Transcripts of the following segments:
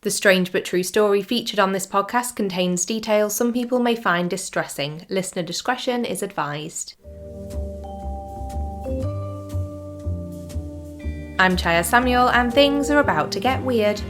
The strange but true story featured on this podcast contains details some people may find distressing. Listener discretion is advised. I'm Chyaz Samuel and things are about to get weird.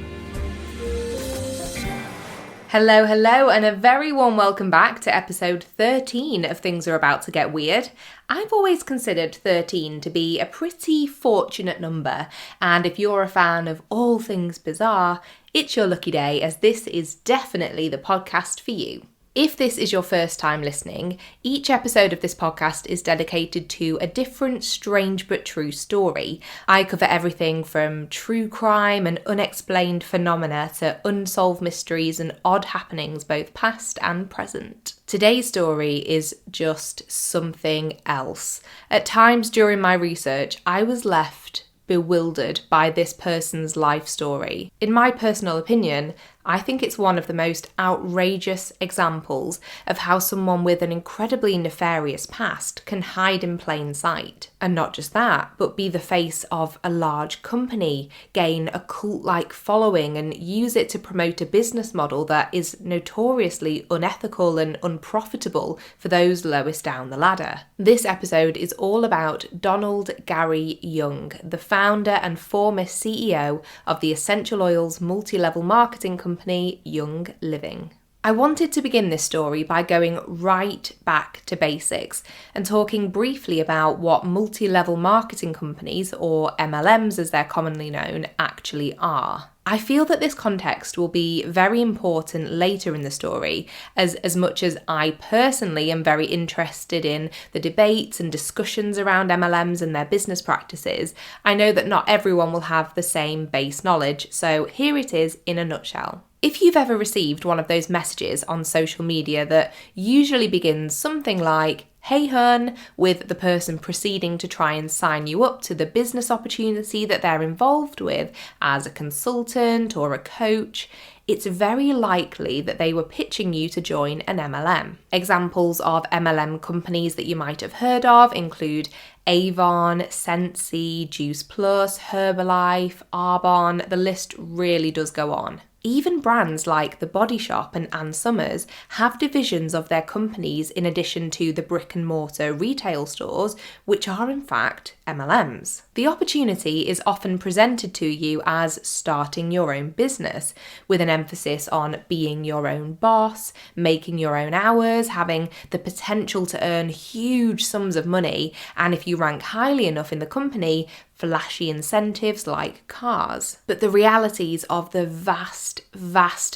Hello, and a very warm welcome back to episode 13 of Things Are About to Get Weird. I've always considered 13 to be a pretty fortunate number, and if you're a fan of all things bizarre, it's your lucky day, as this is definitely the podcast for you. If this is your first time listening, each episode of this podcast is dedicated to a different strange but true story. I cover everything from true crime and unexplained phenomena to unsolved mysteries and odd happenings, both past and present. Today's story is just something else. At times during my research, I was left bewildered by this person's life story. In my personal opinion, I think it's one of the most outrageous examples of how someone with an incredibly nefarious past can hide in plain sight. And not just that, but be the face of a large company, gain a cult-like following, and use it to promote a business model that is notoriously unethical and unprofitable for those lowest down the ladder. This episode is all about Donald Gary Young, the founder and former CEO of the essential oils multi-level marketing company Young Living. I wanted to begin this story by going right back to basics and talking briefly about what multi-level marketing companies, or MLMs as they're commonly known, actually are. I feel that this context will be very important later in the story, as much as I personally am very interested in the debates and discussions around MLMs and their business practices. I know that not everyone will have the same base knowledge, so here it is in a nutshell. If you've ever received one of those messages on social media that usually begins something like, "Hey hun," with the person proceeding to try and sign you up to the business opportunity that they're involved with as a consultant or a coach, it's very likely that they were pitching you to join an MLM. Examples of MLM companies that you might have heard of include Avon, Sensi, Juice Plus, Herbalife, Arbonne. The list really does go on. Even brands like The Body Shop and Ann Summers have divisions of their companies in addition to the brick and mortar retail stores, which are in fact MLMs. The opportunity is often presented to you as starting your own business, with an emphasis on being your own boss, making your own hours, having the potential to earn huge sums of money, and if you rank highly enough in the company, flashy incentives like cars. But the realities of the vast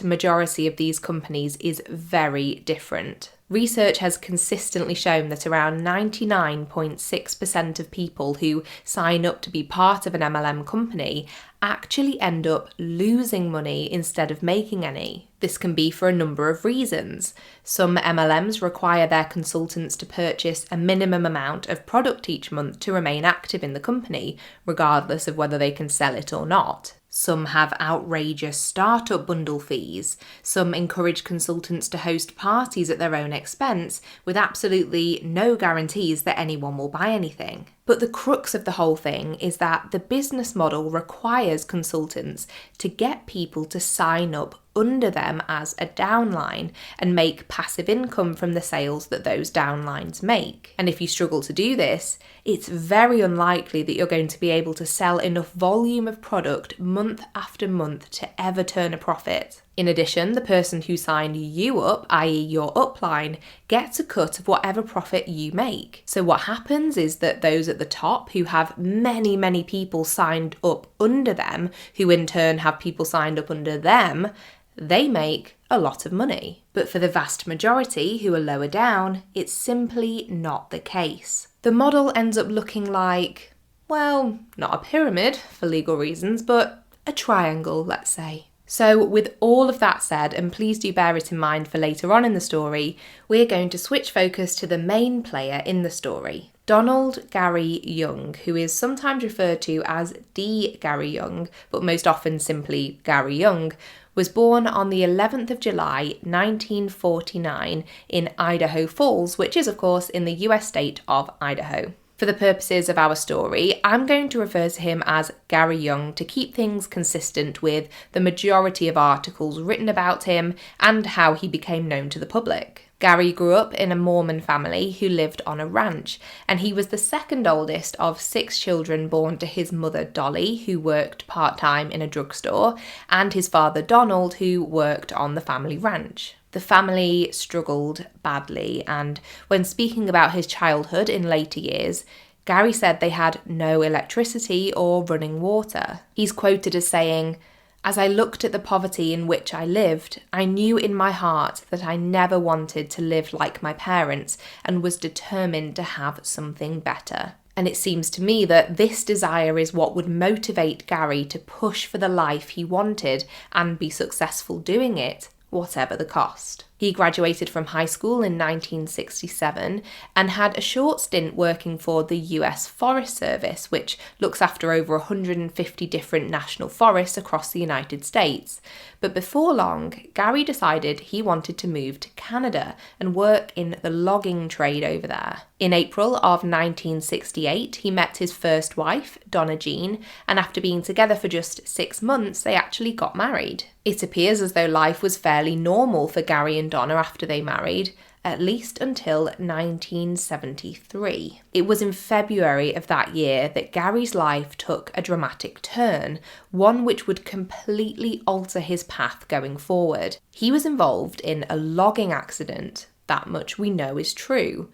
majority of these companies is very different. Research has consistently shown that around 99.6% of people who sign up to be part of an MLM company actually end up losing money instead of making any. This can be for a number of reasons. Some MLMs require their consultants to purchase a minimum amount of product each month to remain active in the company, regardless of whether they can sell it or not. Some have outrageous startup bundle fees. Some encourage consultants to host parties at their own expense with absolutely no guarantees that anyone will buy anything. But the crux of the whole thing is that the business model requires consultants to get people to sign up under them as a downline and make passive income from the sales that those downlines make. And if you struggle to do this, it's very unlikely that you're going to be able to sell enough volume of product month after month to ever turn a profit. In addition, the person who signed you up, i.e. your upline, gets a cut of whatever profit you make. So what happens is that those at the top who have many people signed up under them, who in turn have people signed up under them, they make a lot of money. But for the vast majority who are lower down, it's simply not the case. The model ends up looking like, well, not a pyramid for legal reasons, but a triangle, let's say. So with all of that said, and please do bear it in mind for later on in the story, we're going to switch focus to the main player in the story. Donald Gary Young, who is sometimes referred to as D. Gary Young, but most often simply Gary Young, was born on the 11th of July 1949 in Idaho Falls, which is of course in the US state of Idaho. For the purposes of our story, I'm going to refer to him as Gary Young to keep things consistent with the majority of articles written about him and how he became known to the public. Gary grew up in a Mormon family who lived on a ranch, and he was the second oldest of 6 children born to his mother Dolly, who worked part-time in a drugstore, and his father Donald, who worked on the family ranch. The family struggled badly, and when speaking about his childhood in later years, Gary said they had no electricity or running water. He's quoted as saying, "As I looked at the poverty in which I lived, I knew in my heart that I never wanted to live like my parents and was determined to have something better." And it seems to me that this desire is what would motivate Gary to push for the life he wanted and be successful doing it, whatever the cost. He graduated from high school in 1967 and had a short stint working for the US Forest Service, which looks after over 150 different national forests across the United States. But before long, Gary decided he wanted to move to Canada and work in the logging trade over there. In April of 1968, he met his first wife, Donna Jean, and after being together for just 6 months, they actually got married. It appears as though life was fairly normal for Gary and Donna after they married, at least until 1973. It was in February of that year that Gary's life took a dramatic turn, one which would completely alter his path going forward. He was involved in a logging accident, that much we know is true.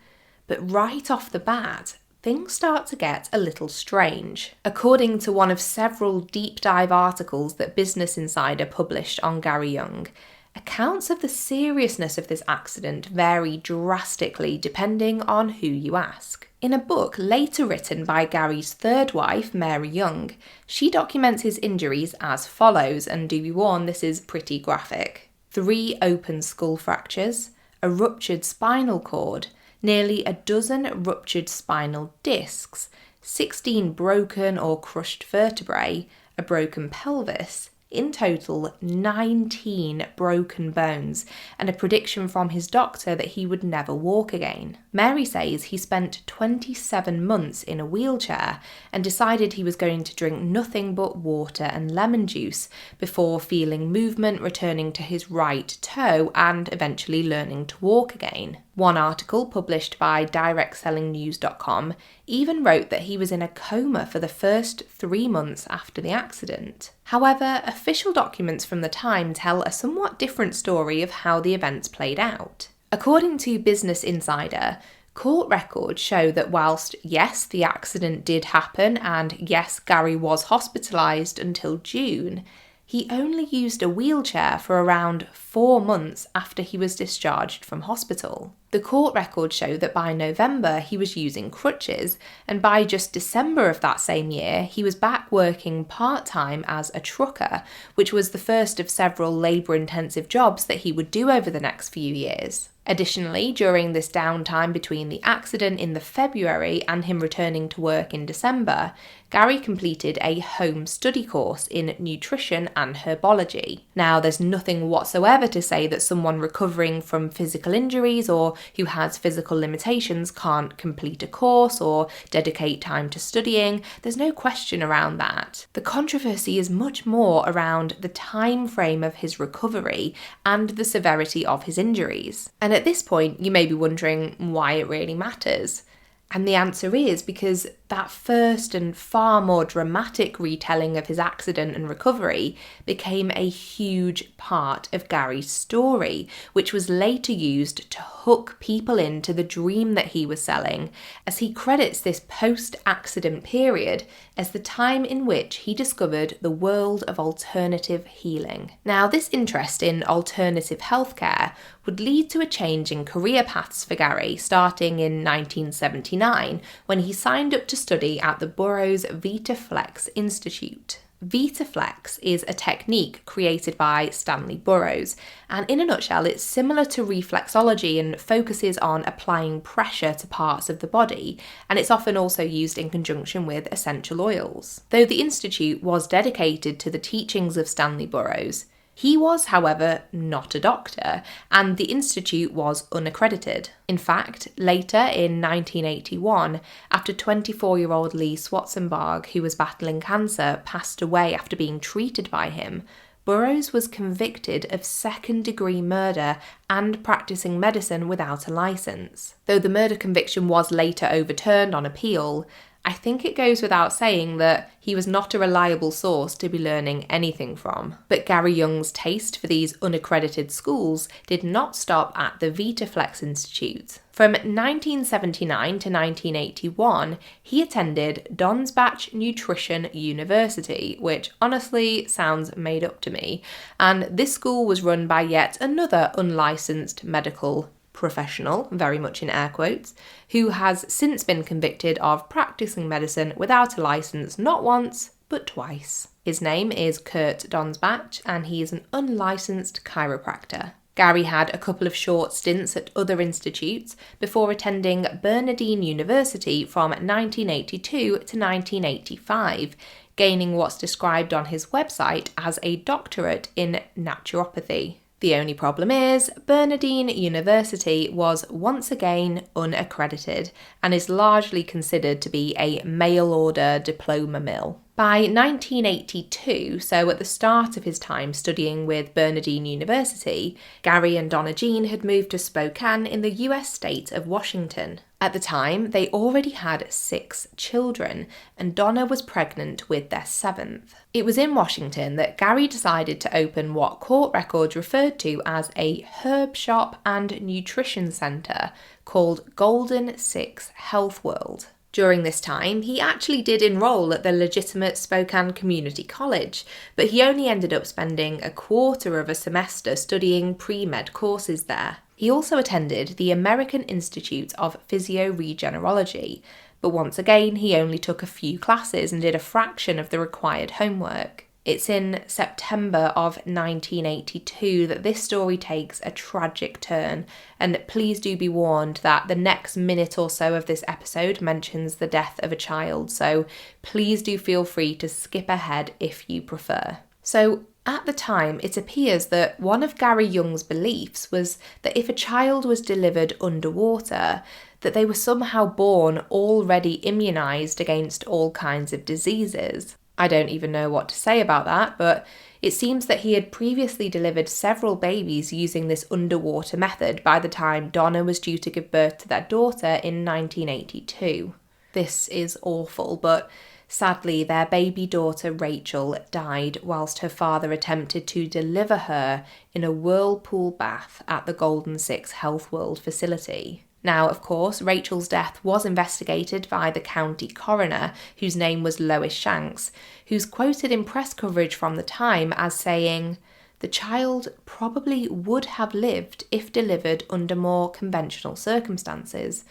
But right off the bat, things start to get a little strange. According to one of several deep dive articles that Business Insider published on Gary Young, accounts of the seriousness of this accident vary drastically depending on who you ask. In a book later written by Gary's third wife, Mary Young, she documents his injuries as follows, and do be warned, this is pretty graphic. 3 open skull fractures, a ruptured spinal cord, nearly a dozen ruptured spinal discs, 16 broken or crushed vertebrae, a broken pelvis, in total 19 broken bones, and a prediction from his doctor that he would never walk again. Mary says he spent 27 months in a wheelchair and decided he was going to drink nothing but water and lemon juice before feeling movement returning to his right toe and eventually learning to walk again. One article published by directsellingnews.com even wrote that he was in a coma for the first 3 months after the accident. However, official documents from the time tell a somewhat different story of how the events played out. According to Business Insider, court records show that whilst, yes, the accident did happen and yes, Gary was hospitalised until June, he only used a wheelchair for around 4 months after he was discharged from hospital. The court records show that by November he was using crutches, and by just December of that same year he was back working part-time as a trucker, which was the first of several labour-intensive jobs that he would do over the next few years. Additionally, during this downtime between the accident in the February and him returning to work in December, Gary completed a home study course in nutrition and herbology. Now, there's nothing whatsoever to say that someone recovering from physical injuries or who has physical limitations can't complete a course or dedicate time to studying. There's no question around that. The controversy is much more around the time frame of his recovery and the severity of his injuries. And at this point, you may be wondering why it really matters. And the answer is because that first and far more dramatic retelling of his accident and recovery became a huge part of Gary's story, which was later used to hook people into the dream that he was selling, as he credits this post-accident period as the time in which he discovered the world of alternative healing. Now, this interest in alternative healthcare would lead to a change in career paths for Gary, starting in 1979, when he signed up to study at the borough's VitaFlex Institute. VitaFlex is a technique created by Stanley Burroughs, and in a nutshell, it's similar to reflexology and focuses on applying pressure to parts of the body, and it's often also used in conjunction with essential oils. Though the institute was dedicated to the teachings of Stanley Burroughs, He was, however, not a doctor, and the institute was unaccredited. In fact, later in 1981, after 24-year-old Lee Swatzenberg, who was battling cancer, passed away after being treated by him, Burroughs was convicted of second-degree murder and practicing medicine without a license. Though the murder conviction was later overturned on appeal, I think it goes without saying that he was not a reliable source to be learning anything from. But Gary Young's taste for these unaccredited schools did not stop at the VitaFlex Institute. From 1979 to 1981, he attended Donsbach Nutrition University, which honestly sounds made up to me, and this school was run by yet another unlicensed medical professional, very much in air quotes, who has since been convicted of practicing medicine without a license not once, but twice. His name is Kurt Donsbach, and he is an unlicensed chiropractor. Gary had a couple of short stints at other institutes before attending Bernardine University from 1982 to 1985, gaining what's described on his website as a doctorate in naturopathy. The only problem is, Bernardine University was once again unaccredited and is largely considered to be a mail-order diploma mill. By 1982, so at the start of his time studying with Bernardine University, Gary and Donna Jean had moved to Spokane in the US state of Washington. At the time, they already had 6 children, and Donna was pregnant with their 7th. It was in Washington that Gary decided to open what court records referred to as a herb shop and nutrition center called Golden 6 Health World. During this time, he actually did enroll at the legitimate Spokane Community College, but he only ended up spending a quarter of a semester studying pre-med courses there. He also attended the American Institute of Physioregenerology, but once again he only took a few classes and did a fraction of the required homework. It's in September of 1982 that this story takes a tragic turn, and please do be warned that the next minute or so of this episode mentions the death of a child, so please do feel free to skip ahead if you prefer. So, at the time, it appears that one of Gary Young's beliefs was that if a child was delivered underwater, that they were somehow born already immunised against all kinds of diseases. I don't even know what to say about that, but it seems that he had previously delivered several babies using this underwater method by the time Donna was due to give birth to their daughter in 1982. This is awful, but sadly their baby daughter Rachel died whilst her father attempted to deliver her in a whirlpool bath at the Golden 6 Health World facility. Now, of course, Rachel's death was investigated by the county coroner, whose name was Lois Shanks, who's quoted in press coverage from the time as saying, "The child probably would have lived if delivered under more conventional circumstances.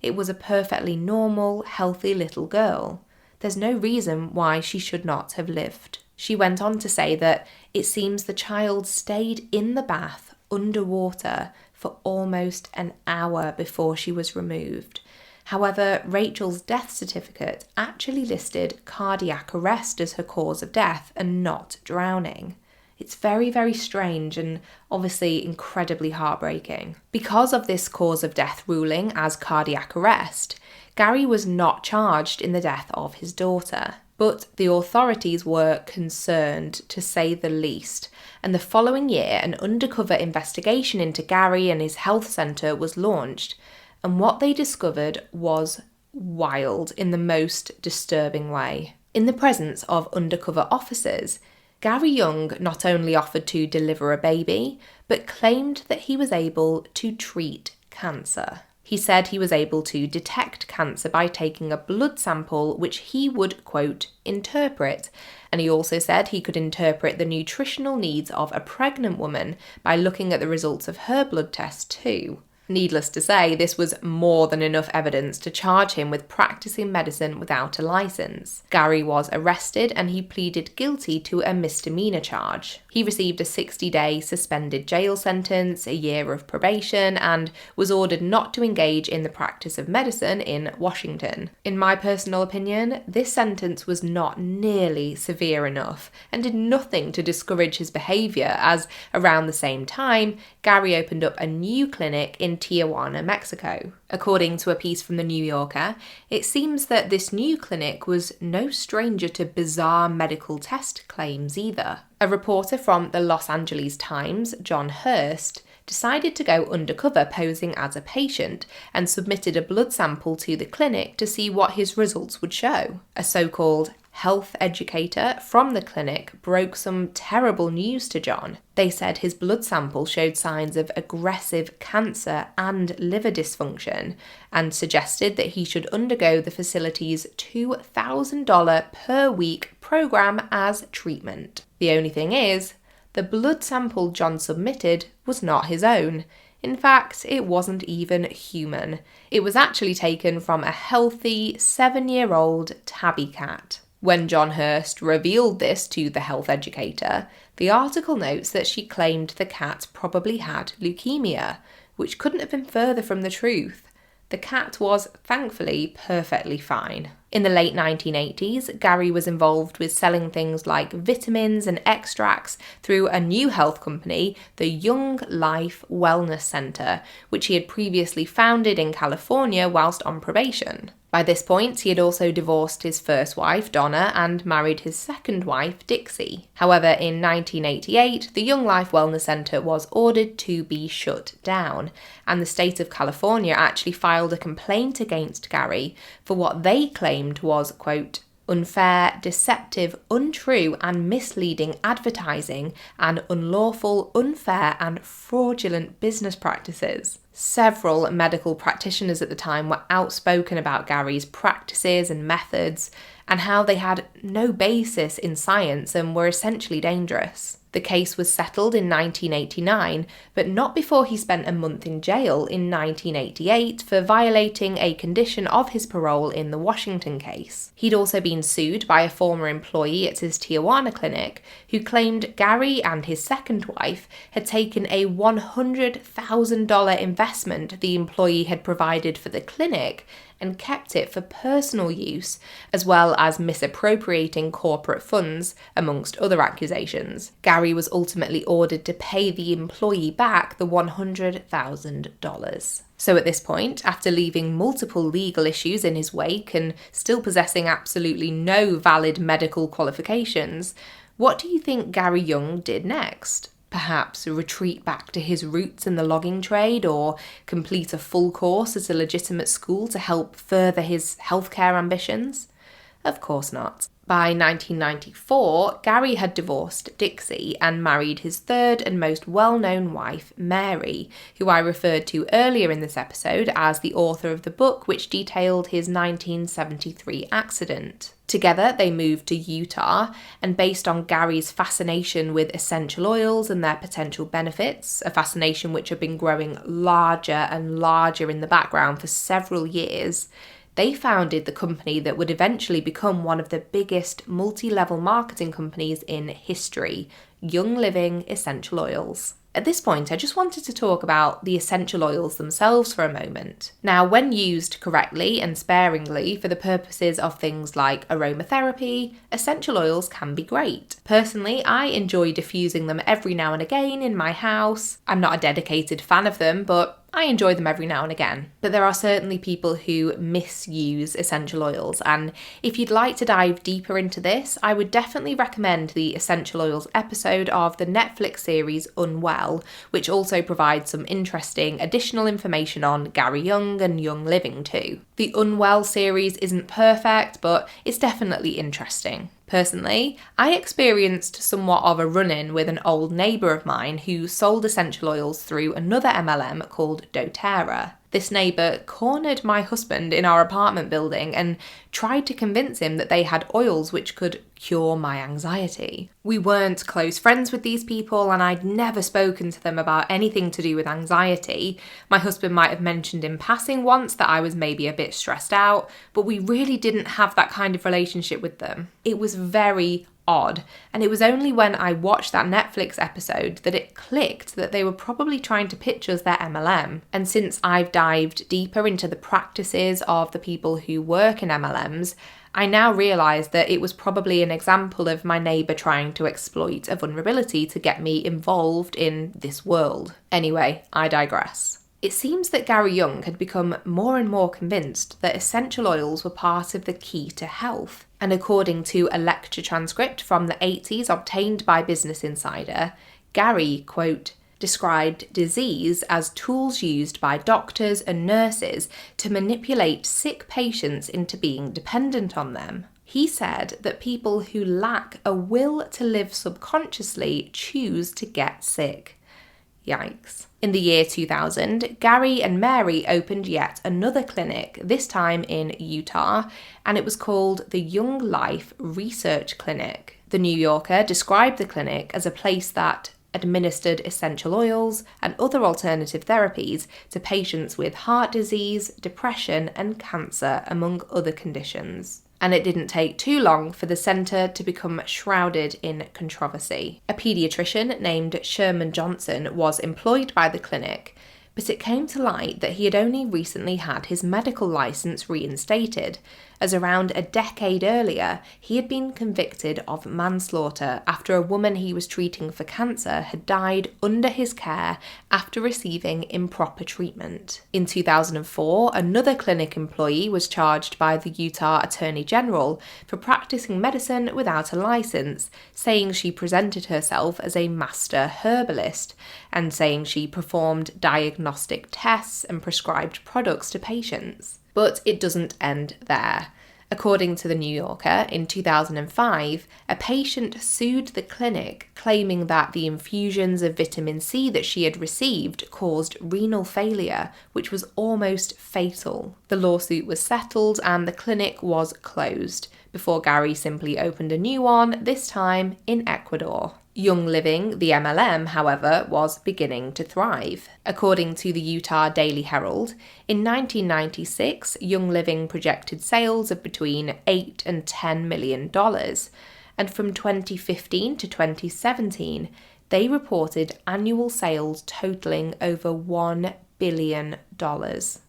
It was a perfectly normal, healthy little girl. There's no reason why she should not have lived." She went on to say that it seems the child stayed in the bath underwater for almost an hour before she was removed. However, Rachel's death certificate actually listed cardiac arrest as her cause of death and not drowning. It's very, very strange and obviously incredibly heartbreaking. Because of this cause of death ruling as cardiac arrest, Gary was not charged in the death of his daughter. But the authorities were concerned, to say the least, and the following year an undercover investigation into Gary and his health centre was launched, and what they discovered was wild in the most disturbing way. In the presence of undercover officers, Gary Young not only offered to deliver a baby, but claimed that he was able to treat cancer. He said he was able to detect cancer by taking a blood sample which he would, quote, interpret, and he also said he could interpret the nutritional needs of a pregnant woman by looking at the results of her blood test too. Needless to say, this was more than enough evidence to charge him with practicing medicine without a license. Gary was arrested and he pleaded guilty to a misdemeanor charge. He received a 60-day suspended jail sentence, a year of probation, and was ordered not to engage in the practice of medicine in Washington. In my personal opinion, this sentence was not nearly severe enough and did nothing to discourage his behaviour, as around the same time, Gary opened up a new clinic in Tijuana, Mexico. According to a piece from the New Yorker, it seems that this new clinic was no stranger to bizarre medical test claims either. A reporter from the Los Angeles Times, John Hurst, decided to go undercover posing as a patient and submitted a blood sample to the clinic to see what his results would show. A so-called health educator from the clinic broke some terrible news to John. They said his blood sample showed signs of aggressive cancer and liver dysfunction and suggested that he should undergo the facility's $2,000 per week program as treatment. The only thing is, the blood sample John submitted was not his own. In fact, it wasn't even human. It was actually taken from a healthy 7-year-old tabby cat. When John Hurst revealed this to the health educator, the article notes that she claimed the cat probably had leukemia, which couldn't have been further from the truth. The cat was, thankfully, perfectly fine. In the late 1980s, Gary was involved with selling things like vitamins and extracts through a new health company, the Young Life Wellness Center, which he had previously founded in California whilst on probation. By this point, he had also divorced his first wife, Donna, and married his second wife, Dixie. However, in 1988, the Young Life Wellness Center was ordered to be shut down, and the state of California actually filed a complaint against Gary for what they claimed was, quote, unfair, deceptive, untrue and misleading advertising and unlawful, unfair and fraudulent business practices. Several medical practitioners at the time were outspoken about Gary's practices and methods and how they had no basis in science and were essentially dangerous. The case was settled in 1989, but not before he spent a month in jail in 1988 for violating a condition of his parole in the Washington case. He'd also been sued by a former employee at his Tijuana clinic who claimed Gary and his second wife had taken a $100,000 investment the employee had provided for the clinic and kept it for personal use, as well as misappropriating corporate funds, amongst other accusations. Gary was ultimately ordered to pay the employee back the $100,000. So at this point, after leaving multiple legal issues in his wake and still possessing absolutely no valid medical qualifications, what do you think Gary Young did next? Perhaps retreat back to his roots in the logging trade or complete a full course at a legitimate school to help further his healthcare ambitions? Of course not. By 1994, Gary had divorced Dixie and married his third and most well-known wife, Mary, who I referred to earlier in this episode as the author of the book which detailed his 1973 accident. Together, they moved to Utah, and based on Gary's fascination with essential oils and their potential benefits, a fascination which had been growing larger and larger in the background for several years, they founded the company that would eventually become one of the biggest multi-level marketing companies in history, Young Living Essential Oils. At this point, I just wanted to talk about the essential oils themselves for a moment. Now, when used correctly and sparingly for the purposes of things like aromatherapy, essential oils can be great. Personally, I enjoy diffusing them every now and again in my house. I'm not a dedicated fan of them, but I enjoy them every now and again. But there are certainly people who misuse essential oils, and if you'd like to dive deeper into this, I would definitely recommend the essential oils episode of the Netflix series Unwell, which also provides some interesting additional information on Gary Young and Young Living too. The Unwell series isn't perfect, but it's definitely interesting. Personally, I experienced somewhat of a run-in with an old neighbour of mine who sold essential oils through another MLM called doTERRA. This neighbour cornered my husband in our apartment building and tried to convince him that they had oils which could cure my anxiety. We weren't close friends with these people, and I'd never spoken to them about anything to do with anxiety. My husband might have mentioned in passing once that I was maybe a bit stressed out, but we really didn't have that kind of relationship with them. It was very odd, and it was only when I watched that Netflix episode that it clicked that they were probably trying to pitch us their MLM. And since I've dived deeper into the practices of the people who work in MLMs, I now realise that it was probably an example of my neighbour trying to exploit a vulnerability to get me involved in this world. Anyway, I digress. It seems that Gary Young had become more and more convinced that essential oils were part of the key to health. And according to a lecture transcript from the 80s obtained by Business Insider, Gary, quote, described disease as tools used by doctors and nurses to manipulate sick patients into being dependent on them. He said that people who lack a will to live subconsciously choose to get sick. Yikes. In the year 2000, Gary and Mary opened yet another clinic, this time in Utah, and it was called the Young Life Research Clinic. The New Yorker described the clinic as a place that administered essential oils and other alternative therapies to patients with heart disease, depression, and cancer, among other conditions. And it didn't take too long for the centre to become shrouded in controversy. A paediatrician named Sherman Johnson was employed by the clinic, but it came to light that he had only recently had his medical licence reinstated, as around a decade earlier he had been convicted of manslaughter after a woman he was treating for cancer had died under his care after receiving improper treatment. In 2004, another clinic employee was charged by the Utah Attorney General for practicing medicine without a licence, saying she presented herself as a master herbalist and saying she performed diagnostic tests and prescribed products to patients. But it doesn't end there. According to the New Yorker, in 2005, a patient sued the clinic claiming that the infusions of vitamin C that she had received caused renal failure, which was almost fatal. The lawsuit was settled and the clinic was closed, before Gary simply opened a new one, this time in Ecuador. Young Living, the MLM, however, was beginning to thrive. According to the Utah Daily Herald, in 1996, Young Living projected sales of between $8 and $10 million, and from 2015 to 2017, they reported annual sales totaling over $1 billion.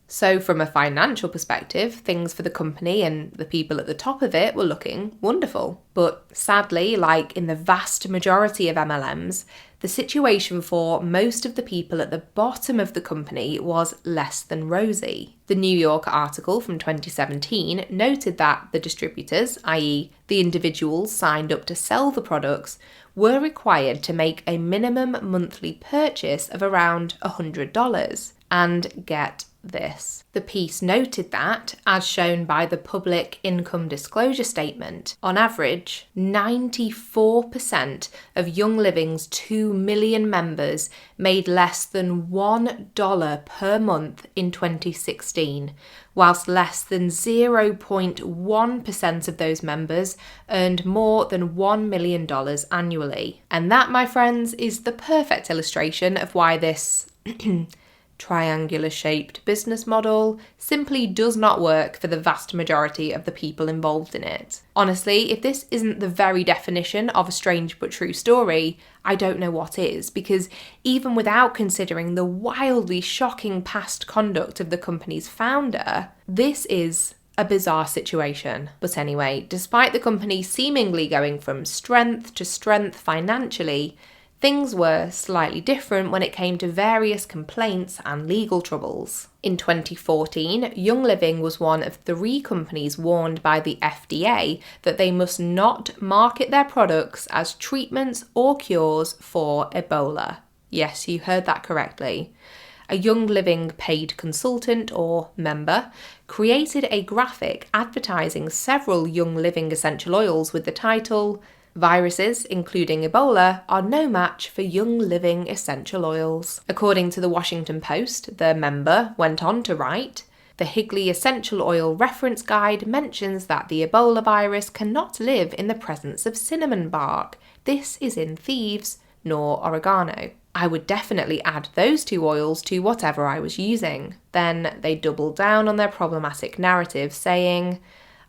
So from a financial perspective, things for the company and the people at the top of it were looking wonderful. But sadly, like in the vast majority of MLMs, the situation for most of the people at the bottom of the company was less than rosy. The New Yorker article from 2017 noted that the distributors, i.e. the individuals signed up to sell the products, were required to make a minimum monthly purchase of around $100. And get this. The piece noted that, as shown by the public income disclosure statement, on average, 94% of Young Living's 2 million members made less than $1 per month in 2016, whilst less than 0.1% of those members earned more than $1 million annually. And that, my friends, is the perfect illustration of why this triangular-shaped business model simply does not work for the vast majority of the people involved in it. Honestly, if this isn't the very definition of a strange but true story, I don't know what is, because even without considering the wildly shocking past conduct of the company's founder, this is a bizarre situation. But anyway, despite the company seemingly going from strength to strength financially, things were slightly different when it came to various complaints and legal troubles. In 2014, Young Living was one of 3 companies warned by the FDA that they must not market their products as treatments or cures for Ebola. Yes, you heard that correctly. A Young Living paid consultant or member created a graphic advertising several Young Living essential oils with the title, Viruses, including Ebola, are no match for Young Living essential oils. According to the Washington Post, the member went on to write, "The Higley Essential Oil Reference Guide mentions that the Ebola virus cannot live in the presence of cinnamon bark. This is in thieves, nor oregano." I would definitely add those two oils to whatever I was using. Then they doubled down on their problematic narrative, saying,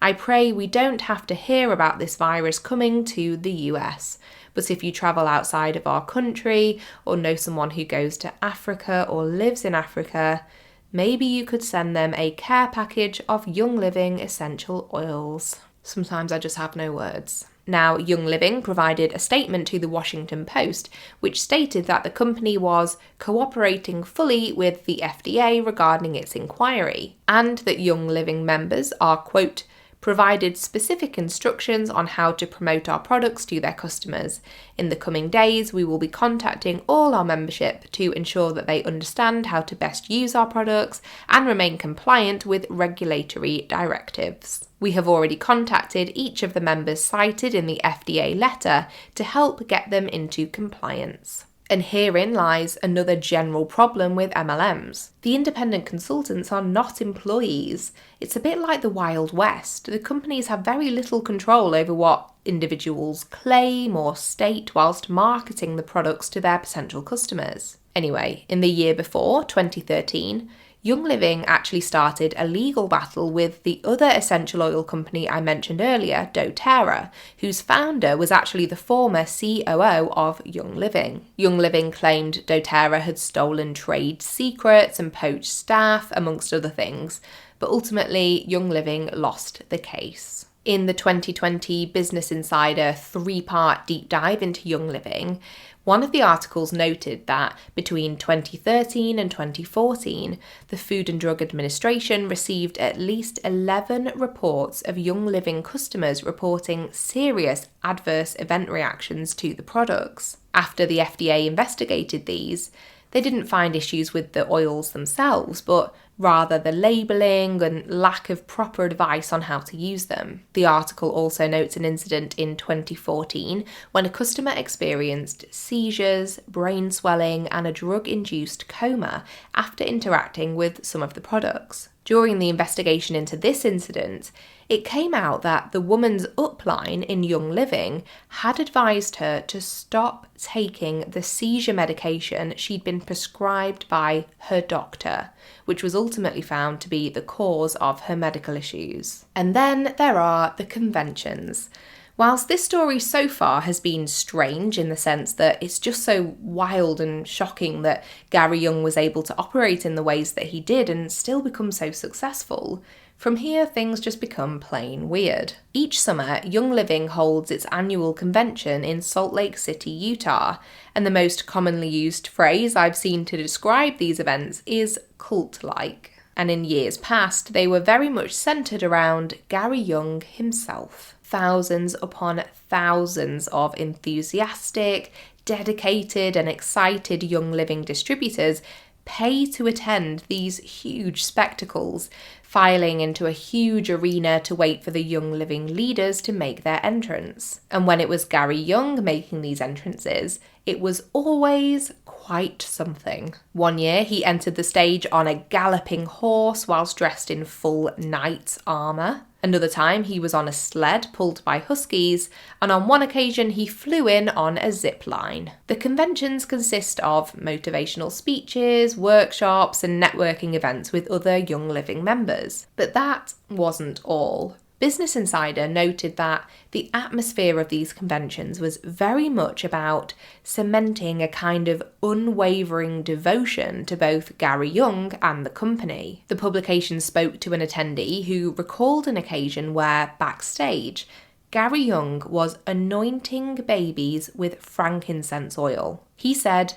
"I pray we don't have to hear about this virus coming to the US. But if you travel outside of our country or know someone who goes to Africa or lives in Africa, maybe you could send them a care package of Young Living essential oils." Sometimes I just have no words. Now, Young Living provided a statement to the Washington Post, which stated that the company was cooperating fully with the FDA regarding its inquiry, and that Young Living members are, quote, provided specific instructions on how to promote our products to their customers. In the coming days, we will be contacting all our membership to ensure that they understand how to best use our products and remain compliant with regulatory directives. We have already contacted each of the members cited in the FDA letter to help get them into compliance. And herein lies another general problem with MLMs. The independent consultants are not employees. It's a bit like the Wild West. The companies have very little control over what individuals claim or state whilst marketing the products to their potential customers. Anyway, in the year before, 2013, Young Living actually started a legal battle with the other essential oil company I mentioned earlier, doTERRA, whose founder was actually the former COO of Young Living. Young Living claimed doTERRA had stolen trade secrets and poached staff, amongst other things, but ultimately Young Living lost the case. In the 2020 Business Insider 3-part deep dive into Young Living, one of the articles noted that between 2013 and 2014, the Food and Drug Administration received at least 11 reports of Young Living customers reporting serious adverse event reactions to the products. After the FDA investigated these, they didn't find issues with the oils themselves, but rather the labelling and lack of proper advice on how to use them. The article also notes an incident in 2014 when a customer experienced seizures, brain swelling, and a drug-induced coma after interacting with some of the products. During the investigation into this incident, it came out that the woman's upline in Young Living had advised her to stop taking the seizure medication she'd been prescribed by her doctor, which was ultimately found to be the cause of her medical issues. And then there are the conventions. Whilst this story so far has been strange in the sense that it's just so wild and shocking that Gary Young was able to operate in the ways that he did and still become so successful, from here things just become plain weird. Each summer, Young Living holds its annual convention in Salt Lake City, Utah, and the most commonly used phrase I've seen to describe these events is cult-like. And in years past, they were very much centred around Gary Young himself. Thousands upon thousands of enthusiastic, dedicated and excited Young Living distributors pay to attend these huge spectacles, filing into a huge arena to wait for the Young Living leaders to make their entrance. And when it was Gary Young making these entrances, it was always quite something. One year he entered the stage on a galloping horse whilst dressed in full knight's armour. Another time he was on a sled pulled by huskies, and on one occasion he flew in on a zip line. The conventions consist of motivational speeches, workshops and networking events with other Young Living members. But that wasn't all. Business Insider noted that the atmosphere of these conventions was very much about cementing a kind of unwavering devotion to both Gary Young and the company. The publication spoke to an attendee who recalled an occasion where, backstage, Gary Young was anointing babies with frankincense oil. He said,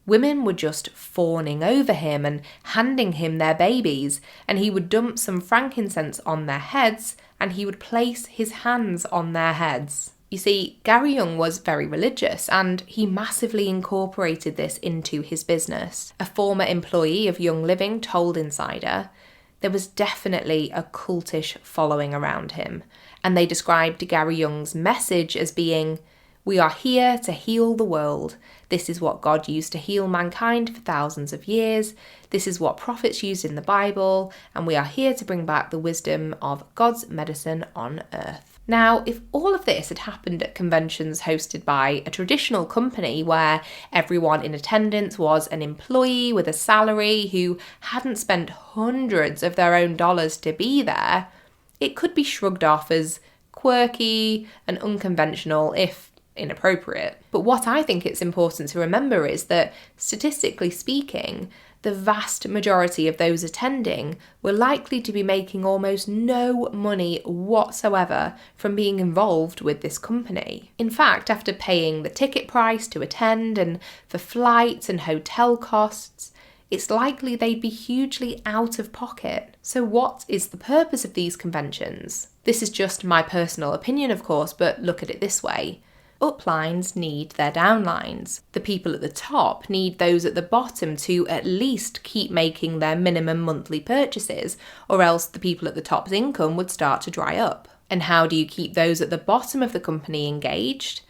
women were just fawning over him and handing him their babies, and he would dump some frankincense on their heads and he would place his hands on their heads. You see, Gary Young was very religious and he massively incorporated this into his business. A former employee of Young Living told Insider, there was definitely a cultish following around him, and they described Gary Young's message as being, We are here to heal the world. This is what God used to heal mankind for thousands of years. This is what prophets used in the Bible, and we are here to bring back the wisdom of God's medicine on earth. Now, if all of this had happened at conventions hosted by a traditional company where everyone in attendance was an employee with a salary who hadn't spent hundreds of their own dollars to be there, it could be shrugged off as quirky and unconventional, if inappropriate. But what I think it's important to remember is that, statistically speaking, the vast majority of those attending were likely to be making almost no money whatsoever from being involved with this company. In fact, after paying the ticket price to attend and for flights and hotel costs, it's likely they'd be hugely out of pocket. So what is the purpose of these conventions? This is just my personal opinion, of course, but look at it this way. Uplines need their downlines. The people at the top need those at the bottom to at least keep making their minimum monthly purchases, or else the people at the top's income would start to dry up. And how do you keep those at the bottom of the company engaged?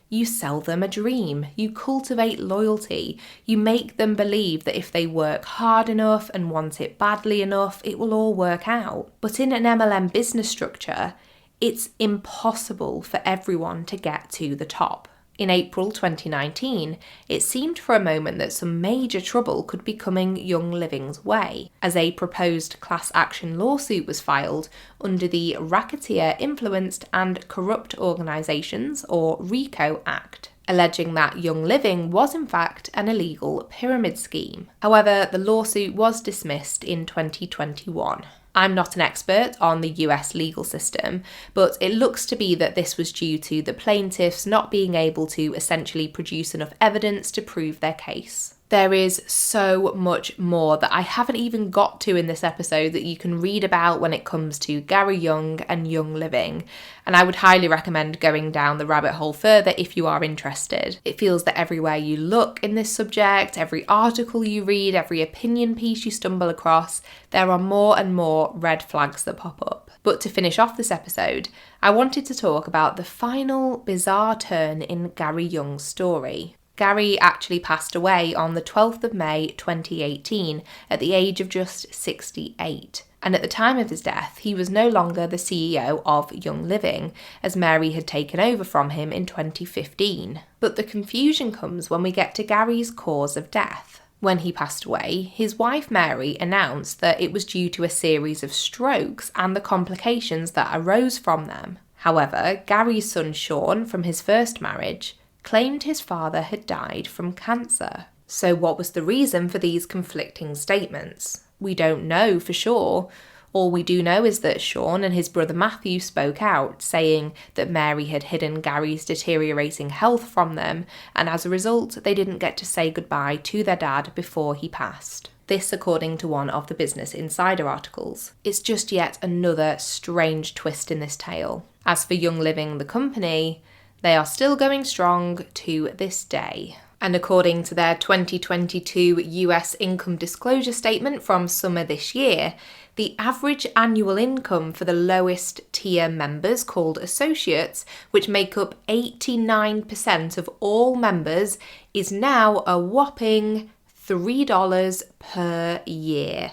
You sell them a dream. You cultivate loyalty. You make them believe that if they work hard enough and want it badly enough, it will all work out. But in an MLM business structure, it's impossible for everyone to get to the top. In April 2019, it seemed for a moment that some major trouble could be coming Young Living's way, as a proposed class action lawsuit was filed under the Racketeer Influenced and Corrupt Organisations, or RICO Act, alleging that Young Living was in fact an illegal pyramid scheme. However, the lawsuit was dismissed in 2021. I'm not an expert on the US legal system, but it looks to be that this was due to the plaintiffs not being able to essentially produce enough evidence to prove their case. There is so much more that I haven't even got to in this episode that you can read about when it comes to Gary Young and Young Living, and I would highly recommend going down the rabbit hole further if you are interested. It feels that everywhere you look in this subject, every article you read, every opinion piece you stumble across, there are more and more red flags that pop up. But to finish off this episode, I wanted to talk about the final bizarre turn in Gary Young's story. Gary actually passed away on the 12th of May 2018 at the age of just 68. And at the time of his death, he was no longer the CEO of Young Living, as Mary had taken over from him in 2015. But the confusion comes when we get to Gary's cause of death. When he passed away, his wife Mary announced that it was due to a series of strokes and the complications that arose from them. However, Gary's son Sean, from his first marriage, claimed his father had died from cancer. So what was the reason for these conflicting statements? We don't know for sure. All we do know is that Sean and his brother Matthew spoke out, saying that Mary had hidden Gary's deteriorating health from them, and as a result, they didn't get to say goodbye to their dad before he passed. This according to one of the Business Insider articles. It's just yet another strange twist in this tale. As for Young Living, the company, they are still going strong to this day. And according to their 2022 US income disclosure statement from summer this year, the average annual income for the lowest tier members, called associates, which make up 89% of all members, is now a whopping $3 per year.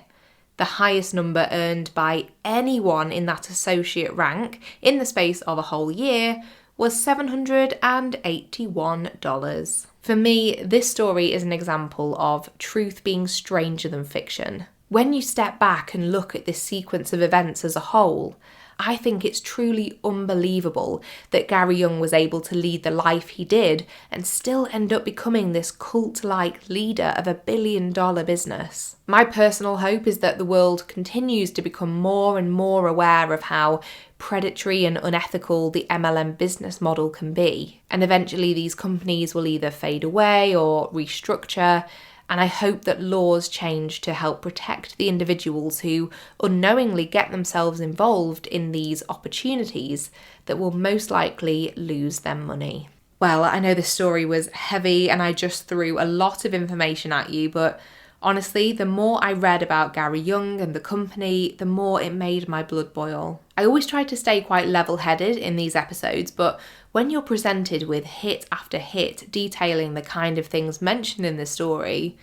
The highest number earned by anyone in that associate rank in the space of a whole year was $781. For me, this story is an example of truth being stranger than fiction. When you step back and look at this sequence of events as a whole, I think it's truly unbelievable that Gary Young was able to lead the life he did and still end up becoming this cult-like leader of $1 billion business. My personal hope is that the world continues to become more and more aware of how predatory and unethical the MLM business model can be. And eventually these companies will either fade away or restructure. And I hope that laws change to help protect the individuals who unknowingly get themselves involved in these opportunities that will most likely lose their money. Well, I know this story was heavy and I just threw a lot of information at you, but Honestly, the more I read about Gary Young and the company, the more it made my blood boil. I always try to stay quite level-headed in these episodes, but when you're presented with hit after hit detailing the kind of things mentioned in the story,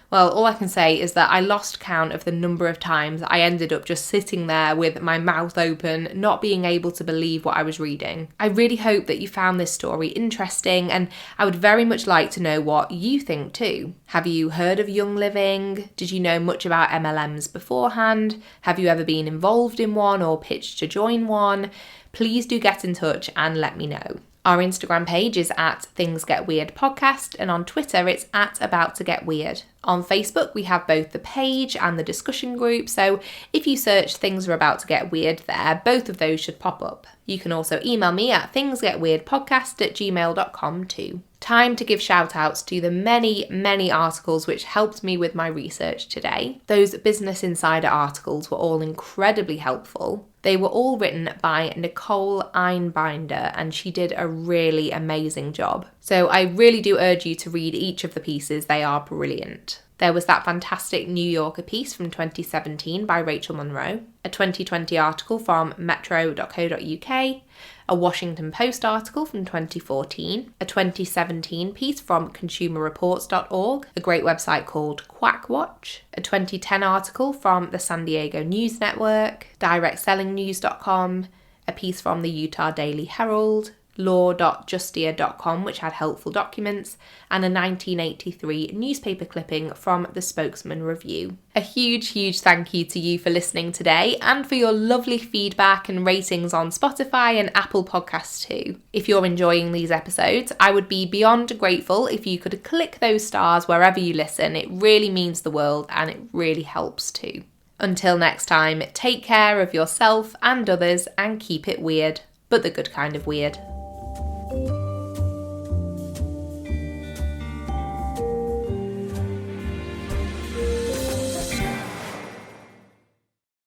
well, all I can say is that I lost count of the number of times I ended up just sitting there with my mouth open, not being able to believe what I was reading. I really hope that you found this story interesting, and I would very much like to know what you think too. Have you heard of Young Living? Did you know much about MLMs beforehand? Have you ever been involved in one or pitched to join one? Please do get in touch and let me know. Our Instagram page is at Things Get Weird Podcast, and on Twitter it's at About to Get Weird. On Facebook we have both the page and the discussion group, so if you search Things Are About to Get Weird there, both of those should pop up. You can also email me at thingsgetweirdpodcast@gmail.com too. Time to give shout outs to the many articles which helped me with my research today. Those Business Insider articles were all incredibly helpful. They were all written by Nicole Einbinder, and she did a really amazing job. So I really do urge you to read each of the pieces. They are brilliant. There was that fantastic New Yorker piece from 2017 by Rachel Monroe, a 2020 article from metro.co.uk, a Washington Post article from 2014, a 2017 piece from consumerreports.org, a great website called Quackwatch, a 2010 article from the San Diego News Network, directsellingnews.com, a piece from the Utah Daily Herald, law.justia.com, which had helpful documents, and a 1983 newspaper clipping from the Spokesman Review. A huge thank you to you for listening today and for your lovely feedback and ratings on Spotify and Apple Podcasts too. If you're enjoying these episodes, I would be beyond grateful if you could click those stars wherever you listen. It really means the world and it really helps too. Until next time, take care of yourself and others and keep it weird, but the good kind of weird.